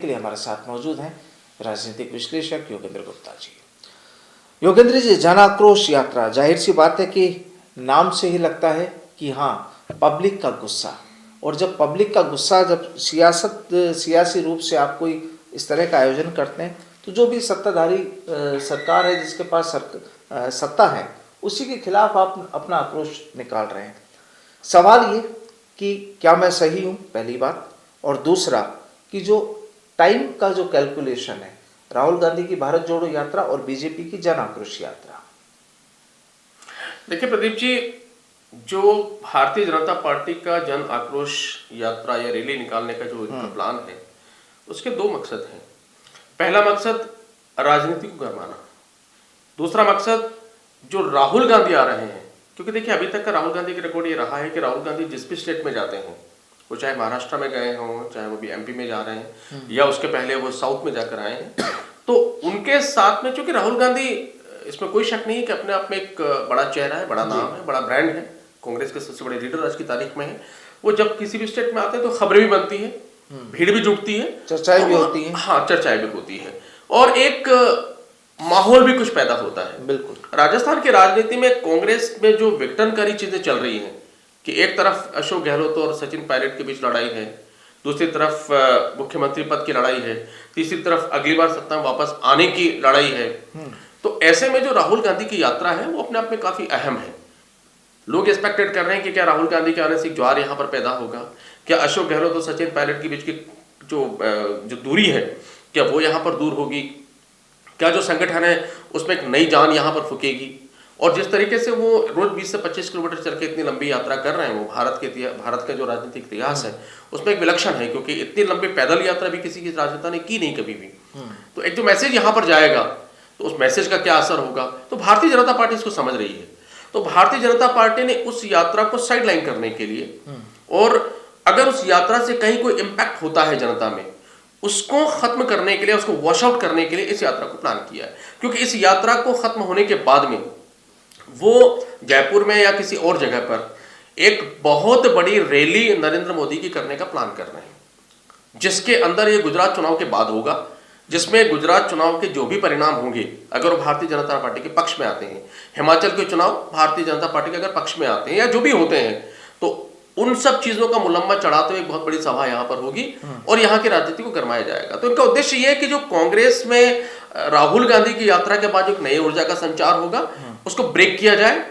के लिए हमारे साथ मौजूद हैं राजनीतिक विश्लेषक योगेंद्र गुप्ता जी। योगेंद्र जी, जन आक्रोश यात्रा, जाहिर सी बात है कि नाम से ही लगता है कि हाँ, पब्लिक का गुस्सा, और जब पब्लिक का गुस्सा, जब सियासी रूप से आप कोई इस तरह का आयोजन करते हैं तो जो भी सत्ताधारी सरकार है, जिसके पास सत्ता है, उसी के खिलाफ आप अपना आक्रोश निकाल रहे हैं। सवाल ये कि क्या मैं सही हूँ, पहली बात, और दूसरा कि जो टाइम का जो कैलकुलेशन है, राहुल गांधी की भारत जोड़ो यात्रा और बीजेपी की जन आक्रोश यात्रा। देखिए प्रदीप जी, जो भारतीय जनता पार्टी का जन आक्रोश यात्रा या रैली निकालने का जो इनका प्लान है, उसके दो मकसद हैं। पहला मकसद राजनीति को गरमाना, दूसरा मकसद जो राहुल गांधी आ रहे हैं, क्योंकि देखिए अभी तक का राहुल गांधी का रिकॉर्ड ये रहा है कि राहुल गांधी जिस भी स्टेट में जाते हैं, वो चाहे महाराष्ट्र में गए हों, चाहे वो भी एमपी में जा रहे हैं या उसके पहले वो साउथ में जाकर आए हैं, तो उनके साथ में, चूंकि राहुल गांधी, इसमें कोई शक नहीं है कि अपने आप में एक बड़ा चेहरा है, बड़ा नाम है, बड़ा ब्रांड है, कांग्रेस के सबसे बड़े लीडर आज की तारीख में है। वो जब किसी भी स्टेट में आते हैं तो खबरें भी बनती है, भीड़ भी जुटती है, चर्चाएं भी होती हैं। हाँ, चर्चाएं भी होती है और एक माहौल भी कुछ पैदा होता है। बिल्कुल। राजस्थान की राजनीति में कांग्रेस में जो विघटनकारी चीजें चल रही हैं कि एक तरफ अशोक गहलोत और सचिन पायलट के बीच लड़ाई है, दूसरी तरफ मुख्यमंत्री पद की लड़ाई है, तीसरी तरफ अगली बार सत्ता में वापस आने की लड़ाई है। तो ऐसे में जो राहुल गांधी की यात्रा है वो अपने आप में काफी अहम है। लोग एक्सपेक्टेड कर रहे हैं कि क्या राहुल गांधी के आने से एक ज्वार यहाँ पर पैदा होगा, क्या अशोक गहलोत और सचिन पायलट के बीच की जो दूरी है क्या वो यहाँ पर दूर होगी, क्या जो संगठन है उसमें एक नई जान यहाँ पर फूकेगी। और जिस तरीके से वो रोज 20 से 25 किलोमीटर चल के इतनी लंबी यात्रा कर रहे हैं, वो भारत का जो राजनीतिक इतिहास है उसमें एक विलक्षण है, क्योंकि इतनी लंबी पैदल यात्रा भी किसी की राजनेता ने की नहीं कभी भी। तो एक जो मैसेज यहाँ पर जाएगा तो उस मैसेज का क्या असर होगा, तो भारतीय जनता पार्टी इसको समझ रही है। तो भारतीय जनता पार्टी ने उस यात्रा को साइडलाइन करने के लिए, और अगर उस यात्रा से कहीं कोई इंपैक्ट होता है जनता में, उसको खत्म करने के लिए, उसको वॉश आउट करने के लिए इस यात्रा को प्लान किया है। क्योंकि इस यात्रा को खत्म होने के बाद में वो जयपुर में या किसी और जगह पर एक बहुत बड़ी रैली नरेंद्र मोदी की करने का प्लान कर रहे हैं, जिसके अंदर ये गुजरात चुनाव के बाद होगा, जिसमें गुजरात चुनाव के जो भी परिणाम होंगे, अगर वो भारतीय जनता पार्टी के पक्ष में आते हैं, हिमाचल के चुनाव भारतीय जनता पार्टी के अगर पक्ष में आते हैं या जो भी होते हैं, तो उन सब चीजों का मुलम्मा चढ़ाते हुए एक बहुत बड़ी सभा यहाँ पर होगी और यहाँ की राजनीति को गरमाया जाएगा। तो इनका उद्देश्य ये है कि जो कांग्रेस में राहुल गांधी की यात्रा के बाद एक नई ऊर्जा का संचार होगा, उसको ब्रेक किया जाए,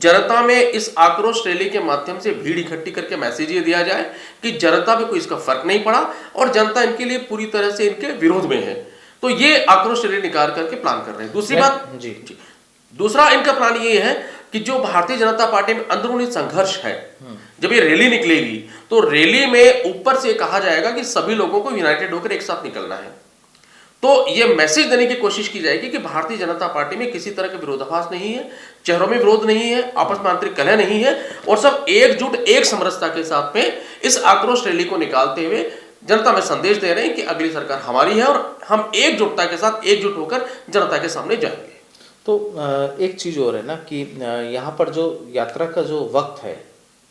जनता में इस आक्रोश रैली के माध्यम से भीड़ इकट्ठी करके मैसेज ये दिया जाए कि जनता पे कोई इसका फर्क नहीं पड़ा और जनता इनके लिए पूरी तरह से इनके विरोध में है। तो ये आक्रोश रैली निकाल करके प्लान कर रहे हैं। दूसरी बात जी, दूसरा इनका प्लान ये है कि जो भारतीय जनता पार्टी में अंदरूनी संघर्ष है, जब ये रैली निकलेगी तो रैली में ऊपर से कहा जाएगा कि सभी लोगों को यूनाइटेड होकर एक साथ निकलना है। तो ये मैसेज देने की कोशिश की जाएगी कि भारतीय जनता पार्टी में किसी तरह का विरोधाभास नहीं है, चेहरों में विरोध नहीं है, आपस में आंतरिक कलह नहीं है, और सब एकजुट एक समरसता के साथ में इस आक्रोश रैली को निकालते हुए जनता में संदेश दे रहे हैं कि अगली सरकार हमारी है और हम एकजुटता के साथ एकजुट होकर जनता के सामने जाएंगे। तो एक चीज और है ना कि यहाँ पर जो यात्रा का जो वक्त है,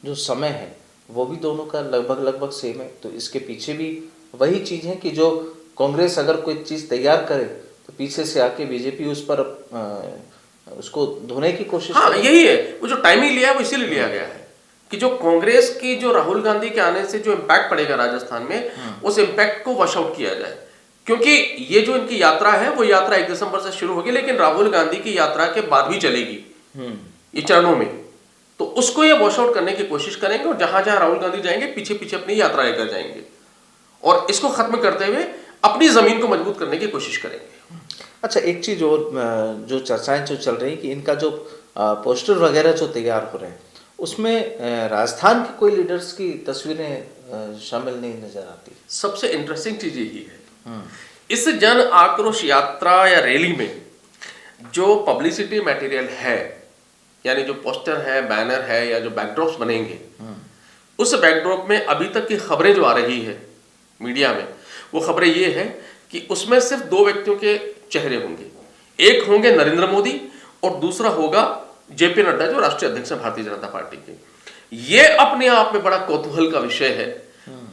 जो समय है, वो भी दोनों का लगभग सेम है। तो इसके पीछे भी वही चीज है कि जो कांग्रेस अगर कोई चीज तैयार करे तो पीछे से आके बीजेपी उस पर उसको धोने की कोशिश। हाँ, यही है, वो जो टाइमिंग लिया है वो इसीलिए लिया गया है कि जो कांग्रेस की जो राहुल गांधी के आने से जो इम्पैक्ट पड़ेगा राजस्थान में, उस इम्पैक्ट को वॉश आउट किया जाए। क्योंकि ये जो इनकी यात्रा है वो यात्रा 1 दिसंबर से शुरू होगी, लेकिन राहुल गांधी की यात्रा के बाद भी चलेगी ये चरणों में। तो उसको ये वॉश आउट करने की कोशिश करेंगे और जहां जहां राहुल गांधी जाएंगे पीछे पीछे अपनी यात्रा लेकर जाएंगे और इसको खत्म करते हुए अपनी जमीन को मजबूत करने की कोशिश करेंगे। अच्छा, एक चीज और जो चर्चाएं जो चल रही कि इनका जो पोस्टर वगैरह जो तैयार हो रहे हैं उसमें राजस्थान के कोई लीडर्स की तस्वीरें शामिल नहीं नजर आती। सबसे इंटरेस्टिंग चीज यही है इस जन आक्रोश यात्रा या रैली में जो पब्लिसिटी मटेरियल है, यानी जो पोस्टर है, बैनर है या जो बैकड्रॉप्स बनेंगे, उस बैकड्रॉप में अभी तक की खबरें जो आ रही है मीडिया में, वो खबरें ये है कि उसमें सिर्फ 2 व्यक्तियों के चेहरे होंगे। एक होंगे नरेंद्र मोदी और दूसरा होगा जेपी नड्डा, जो राष्ट्रीय अध्यक्ष है भारतीय जनता पार्टी के। ये अपने आप में बड़ा कौतूहल का विषय है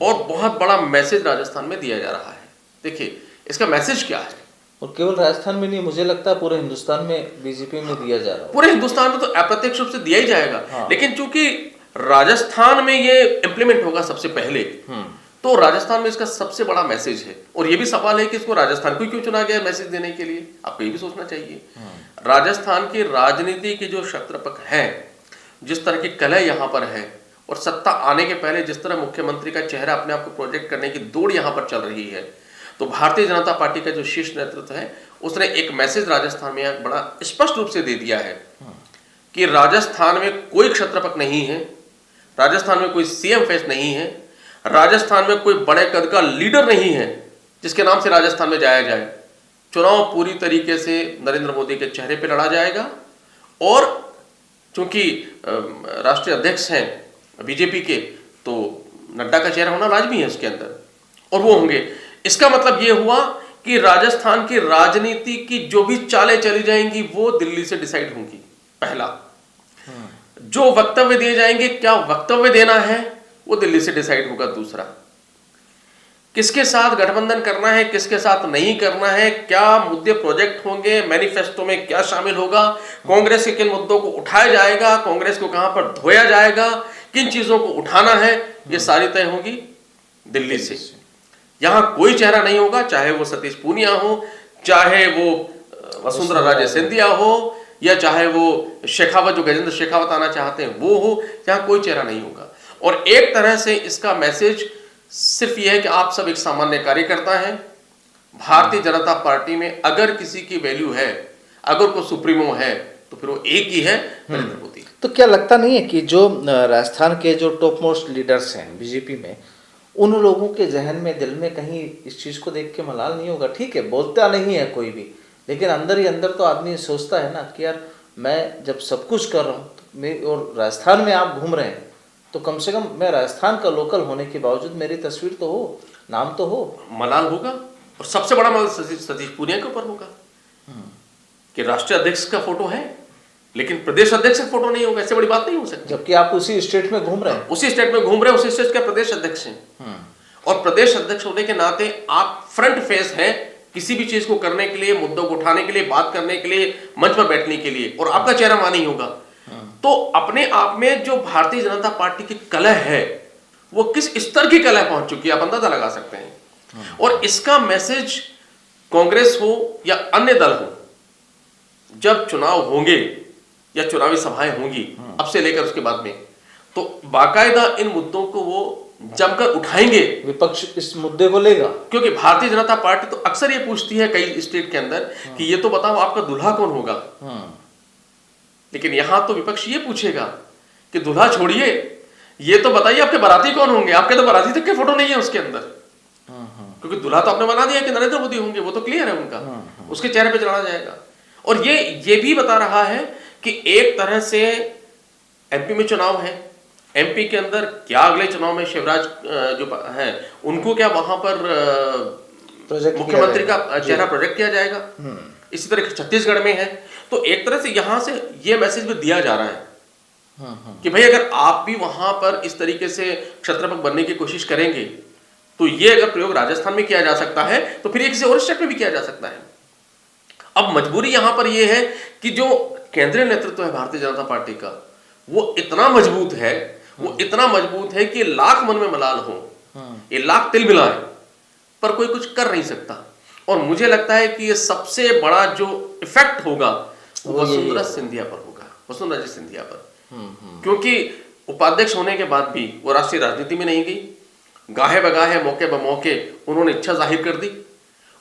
और बहुत बड़ा मैसेज राजस्थान में दिया जा रहा है देखिए इसका मैसेज क्या है? और केवल राजस्थान में नहीं, मुझे लगता है पूरे हिंदुस्तान में बीजेपी में दिया जा रहा है। पूरे हिंदुस्तान में तो अप्रत्यक्ष रूप से दिया ही जाएगा। हाँ। लेकिन चूंकि राजस्थान में ये इंप्लीमेंट होगा सबसे पहले, तो राजस्थान में इसका सबसे बड़ा मैसेज है। और ये भी सवाल है कि इसको राजस्थान को क्यों चुना गया मैसेज देने के लिए, आपको ये भी सोचना चाहिए। राजस्थान की राजनीति के जो शत्रपक हैं, जिस तरह की कलह यहाँ पर है, और सत्ता आने के पहले जिस तरह मुख्यमंत्री का चेहरा अपने आप को प्रोजेक्ट करने की दौड़ यहाँ पर चल रही है, तो भारतीय जनता पार्टी का जो शीर्ष नेतृत्व है उसने एक मैसेज राजस्थान में बड़ा स्पष्ट रूप से दे दिया है कि राजस्थान में कोई क्षत्रपक नहीं है, राजस्थान में कोई सीएम फेस नहीं है, राजस्थान में कोई बड़े कद का लीडर नहीं है जिसके नाम से राजस्थान में जाया जाए। चुनाव पूरी तरीके से नरेंद्र मोदी के चेहरे पे लड़ा जाएगा। और चूंकि राष्ट्रीय अध्यक्ष हैं बीजेपी के, तो नड्डा का चेहरा होना लाजमी है उसके अंदर, और वो होंगे। इसका मतलब ये हुआ कि राजस्थान की राजनीति की जो भी चालें चली जाएंगी वो दिल्ली से डिसाइड होंगी। पहला, जो वक्तव्य दिए जाएंगे, क्या वक्तव्य देना है, वो दिल्ली से डिसाइड होगा। दूसरा, किसके साथ गठबंधन करना है, किसके साथ नहीं करना है, क्या मुद्दे प्रोजेक्ट होंगे, मैनिफेस्टो में क्या शामिल होगा, कांग्रेस के किन मुद्दों को उठाया जाएगा, कांग्रेस को कहां पर धोया जाएगा, किन चीजों को उठाना है, ये सारी तय होगी दिल्ली से। यहां कोई चेहरा नहीं होगा, चाहे वो सतीश पूनिया हो, चाहे वो वसुंधरा राजे सिंधिया हो, या चाहे वो शेखावत, जो गजेंद्र शेखावत आना चाहते हैं वो हो, यहां कोई चेहरा नहीं होगा। और एक तरह से इसका मैसेज सिर्फ यह है कि आप सब एक सामान्य कार्यकर्ता हैं। भारतीय जनता पार्टी में अगर किसी की वैल्यू है, अगर कोई सुप्रीमो है, तो फिर वो एक ही है, नरेंद्र मोदी। तो क्या लगता नहीं है कि जो राजस्थान के जो टॉप मोस्ट लीडर्स हैं बीजेपी में, उन लोगों के जहन में, दिल में कहीं इस चीज को देख के मलाल नहीं होगा? ठीक है, बोलता नहीं है कोई भी, लेकिन अंदर ही अंदर तो आदमी सोचता है ना कि यार मैं जब सब कुछ कर रहा हूँ तो और राजस्थान में आप घूम रहे हैं, तो कम से कम मैं राजस्थान का लोकल होने के बावजूद मेरी तस्वीर तो हो, नाम तो हो। मलाल होगा, और सबसे बड़ा मलाल सतीश पूनिया के ऊपर होगा कि राष्ट्रीय अध्यक्ष का फोटो है लेकिन प्रदेश अध्यक्ष का फोटो नहीं होगा। ऐसे बड़ी बात नहीं हो सकती, जबकि आप उसी स्टेट में घूम रहे हैं। उसी स्टेट में घूम रहे हैं, उसी स्टेट के प्रदेश अध्यक्ष हैं। और प्रदेश अध्यक्ष होने के नाते आप फ्रंट फेस हैं किसी भी चीज को करने के लिए, मुद्दों को उठाने के लिए, बात करने के लिए, मंच पर बैठने के लिए, और आपका चेहरा वहां नहीं होगा। तो अपने आप में जो भारतीय जनता पार्टी की कलह है, वो किस स्तर की कलह पहुंच चुकी है, आप अंदाजा लगा सकते हैं। और इसका मैसेज कांग्रेस हो या अन्य दल हो, जब चुनाव होंगे या चुनावी सभाएं होंगी अब से लेकर उसके बाद में, तो बाकायदा इन मुद्दों को वो जमकर उठाएंगे। विपक्ष इस मुद्दे को लेगा, क्योंकि भारतीय जनता पार्टी तो अक्सर ये पूछती है कई स्टेट के अंदर कि ये तो बताओ आपका दूल्हा कौन होगा। लेकिन यहां तो विपक्ष ये पूछेगा कि दूल्हा छोड़िए, ये तो बताइए आपके बाराती कौन होंगे। आपके तो बाराती तक के फोटो नहीं है उसके अंदर, क्योंकि दूल्हा तो आपने बना दिया कि नरेंद्र मोदी होंगे, वो तो क्लियर है उनका, उसके चेहरे पे चढ़ाया जाएगा। और ये भी बता रहा है कि एक तरह से एमपी में चुनाव है, एमपी के अंदर क्या अगले चुनाव में शिवराज जो है उनको क्या वहां पर मुख्यमंत्री का चेहरा प्रोजेक्ट किया जाएगा। इसी तरह छत्तीसगढ़ में है। तो एक तरह से यहां से ये मैसेज भी दिया जा रहा है कि भाई अगर आप भी वहां पर इस तरीके से क्षत्रपक बनने की कोशिश करेंगे, तो ये अगर प्रयोग राजस्थान में किया जा सकता है तो फिर किसी और स्टेट में भी किया जा सकता है। अब मजबूरी यहां पर यह है कि जो केंद्रीय नेतृत्व है भारतीय जनता पार्टी का, वो इतना मजबूत है, वो इतना मजबूत है कि लाख मन में मलाल हो, ये लाख तिल मिलाए, पर कोई कुछ कर नहीं सकता। और मुझे लगता है कि ये सबसे बड़ा जो इफेक्ट होगा वो वसुंधरा सिंधिया पर होगा, वसुंधरा जी सिंधिया पर। क्योंकि उपाध्यक्ष होने के बाद भी वो राष्ट्रीय राजनीति में नहीं गई, गाहे बगाहे मौके बमौके उन्होंने इच्छा जाहिर कर दी।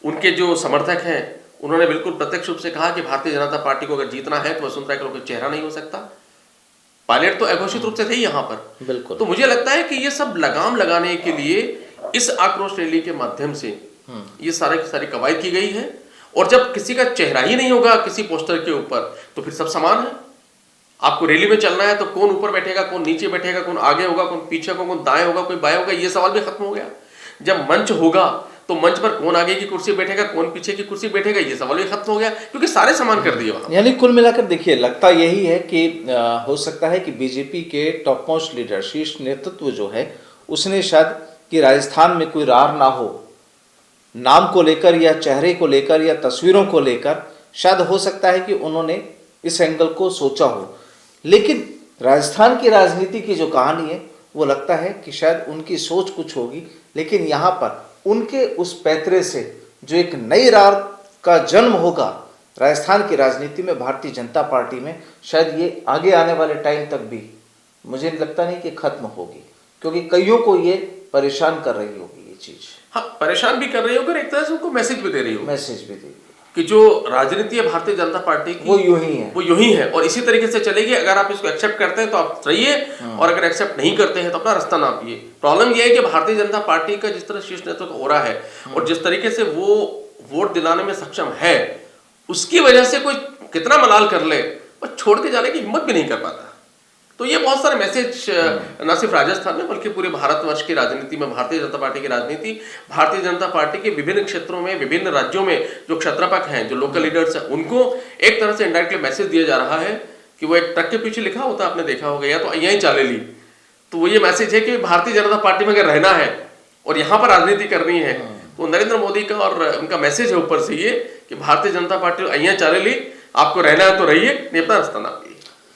उनके जो समर्थक हैं उन्होंने बिल्कुल प्रत्यक्ष रूप से कहा कि भारतीय जनता पार्टी को अगर जीतना है तो वसुंधरा का कोई चेहरा नहीं हो सकता। पायलट तो अघोषित रूप से थे यहाँ पर। बिल्कुल। तो मुझे लगता है कि ये सब लगाम लगाने के लिए इस आक्रोश रैली के माध्यम से ये सारी की सारी कवायद की गई है। और जब किसी का चेहरा ही नहीं होगा किसी पोस्टर के ऊपर, तो फिर सब समान है। आपको रैली में चलना है तो कौन ऊपर बैठेगा, कौन नीचे बैठेगा, कौन आगे होगा, कौन पीछे होगा, कौन दाएं होगा, कोई बाएं होगा, ये सवाल भी खत्म हो गया। जब मंच होगा तो मंच पर कौन आगे की कुर्सी बैठेगा, कौन पीछे की कुर्सी बैठेगा, ये सवाल भी खत्म हो गया, क्योंकि सारे समान कर दिए वहां। यानी कुल मिलाकर देखिए, लगता यही है कि हो सकता है कि बीजेपी के टॉप मोस्ट लीडर, शीर्ष नेतृत्व जो है, उसने शायद कि राजस्थान में कोई रार ना हो, नाम को लेकर या चेहरे को लेकर या तस्वीरों को लेकर शायद हो सकता है कि उन्होंने इस एंगल को सोचा हो, लेकिन राजस्थान की राजनीति की जो कहानी है वो लगता है कि शायद उनकी सोच कुछ होगी, लेकिन यहाँ पर उनके उस पैतरे से जो एक नई राह का जन्म होगा राजस्थान की राजनीति में, भारतीय जनता पार्टी में, शायद ये आगे आने वाले टाइम तक भी मुझे लगता नहीं कि खत्म होगी, क्योंकि कईयों को ये परेशान कर रही होगी ये चीज। हाँ, परेशान भी कर रही होगी और एक तरह से उनको मैसेज भी दे रही होगी, मैसेज भी देगी कि जो राजनीति है भारतीय जनता पार्टी की वो यूं ही है, वो यूं ही है और इसी तरीके से चलेगी। अगर आप इसको एक्सेप्ट करते हैं तो आप रहिए और अगर एक्सेप्ट नहीं करते हैं तो अपना रास्ता नापिए। प्रॉब्लम यह है कि भारतीय जनता पार्टी का जिस तरह शीर्ष नेतृत्व हो रहा है और जिस तरीके से वो वोट दिलाने में सक्षम है, उसकी वजह से कोई कितना मलाल कर ले और छोड़ के जाने की हिम्मत भी नहीं कर पाता। तो ये बहुत सारे मैसेज न सिर्फ राजस्थान में बल्कि पूरे भारतवर्ष की राजनीति में, भारतीय जनता पार्टी की राजनीति, भारतीय जनता पार्टी के विभिन्न क्षेत्रों में, विभिन्न राज्यों में जो क्षत्रपक हैं, जो लोकल लीडर्स हैं, उनको एक तरह से इनडायरेक्टली मैसेज दिया जा रहा है कि वो एक ट्रक के पीछे लिखा होता है, आपने देखा होगा, या तो यहीं चाले ली, तो वो ये मैसेज है कि भारतीय जनता पार्टी में अगर रहना है और यहाँ पर राजनीति करनी है तो नरेंद्र मोदी का और उनका मैसेज है ऊपर से ये कि भारतीय जनता पार्टी यहाँ चाले ली, आपको रहना है तो रहिए, नहीं अपना रास्ता ना